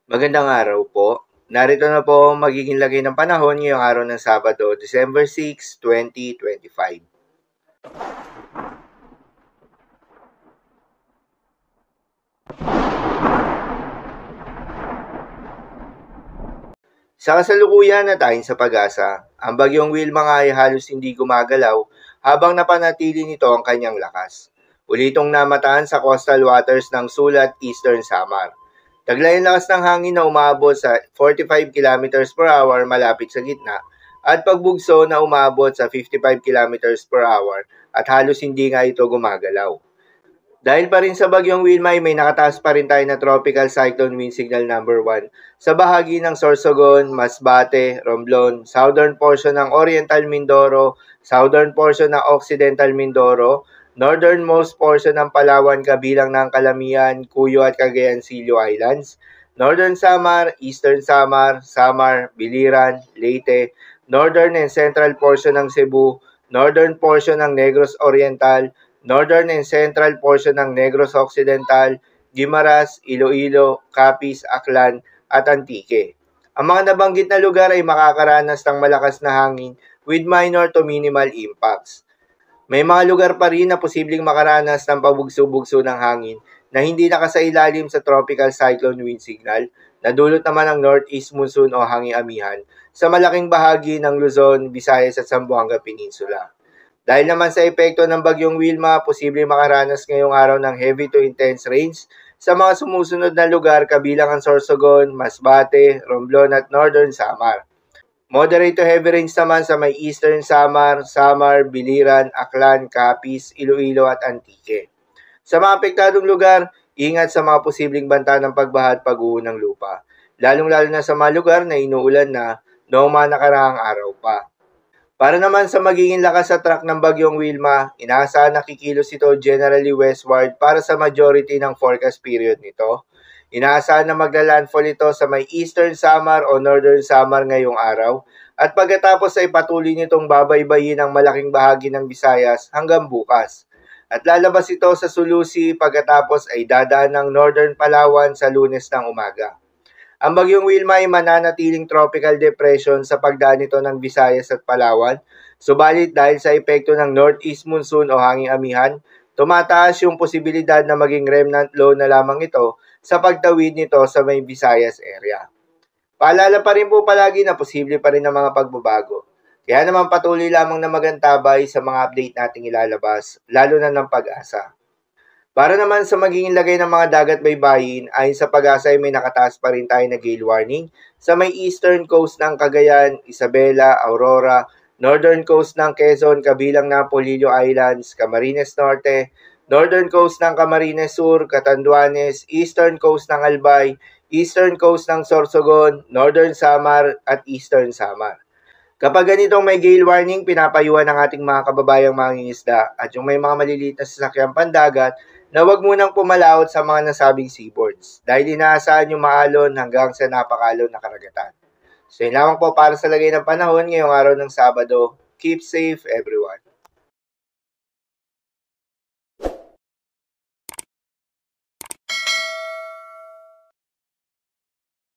Magandang araw po. Narito na po ang magiging lagay ng panahon ngayong araw ng Sabado, December 6, 2025. Sa kasalukuyan na tayong sa pag-asa, ang bagyong Wilma nga ay halos hindi gumagalaw habang napanatili nito ang kanyang lakas. Ulitong namataan sa coastal waters ng Sulat, Eastern Samar. Taglay ang lakas ng hangin na umabot sa 45 km per hour malapit sa gitna at pagbugso na umabot sa 55 km per hour at halos hindi nga ito gumagalaw. Dahil pa rin sa bagyong Wilma ay may nakataas pa rin tayo na tropical cyclone wind signal number 1 sa bahagi ng Sorsogon, Masbate, Romblon, southern portion ng Oriental Mindoro, southern portion ng Occidental Mindoro, northernmost portion ng Palawan kabilang ng Calamian, Cuyo at Cagayan Silio Islands, Northern Samar, Eastern Samar, Samar, Biliran, Leyte, northern and central portion ng Cebu, northern portion ng Negros Oriental, northern and central portion ng Negros Occidental, Guimaras, Iloilo, Capiz, Aklan, at Antique. Ang mga nabanggit na lugar ay makakaranas ng malakas na hangin with minor to minimal impacts. May mga lugar pa rin na posibleng makaranas ng pabugso-bugso ng hangin na hindi nakasailalim sa tropical cyclone wind signal na dulot naman ng northeast monsoon o hanging amihan sa malaking bahagi ng Luzon, Visayas at Zamboanga Peninsula. Dahil naman sa epekto ng bagyong Wilma, posibleng makaranas ngayong araw ng heavy to intense rains sa mga sumusunod na lugar kabilang ang Sorsogon, Masbate, Romblon at Northern Samar. Moderate to heavy rains naman sa may Eastern Samar, Samar, Biliran, Aklan, Capiz, Iloilo at Antique. Sa mga apektadong lugar, ingat sa mga posibleng banta ng pagbaha at pag-uho ng lupa, lalong-lalo na sa mga lugar na inuulan na noong mga nakaraang araw pa. Para naman sa magiging lakas sa track ng bagyong Wilma, inaasahan na kikilos ito generally westward para sa majority ng forecast period nito. Inaasahan na magla-landfall ito sa may Eastern Samar o Northern Samar ngayong araw at pagkatapos ay patuloy nitong babaybayin ang malaking bahagi ng Visayas hanggang bukas. At lalabas ito sa Sulusi pagkatapos ay dadaan ng Northern Palawan sa Lunes ng umaga. Ang bagyong Wilma ay mananatiling tropical depression sa pagdaan nito ng Visayas at Palawan, subalit dahil sa epekto ng northeast monsoon o hanging amihan, tumataas yung posibilidad na maging remnant low na lamang ito sa pagtawid nito sa may Visayas area. Paalala pa rin po palagi na posible pa rin ang mga pagbabago. Kaya naman patuloy lamang na magantabay sa mga update nating ilalabas, lalo na ng Pag-asa. Para naman sa magiging lagay ng mga dagat baybayin, ayon sa Pag-asa ay may nakataas pa rin tayo na gale warning sa may eastern coast ng Cagayan, Isabela, Aurora, northern coast ng Quezon kabilang ng Polillo Islands, Camarines Norte, northern coast ng Camarines Sur, Catanduanes, eastern coast ng Albay, eastern coast ng Sorsogon, northern Samar at eastern Samar. Kapag ganitong may gale warning, pinapayuhan ng ating mga kababayang mangingisda at yung may mga maliliit na sasakyang pandagat na huwag munang pumalaot sa mga nasabing seaboards dahil inaasahan yung maalon hanggang sa napakalon na karagatan. So yun lamang po para sa lagay ng panahon ngayong araw ng Sabado. Keep safe everyone.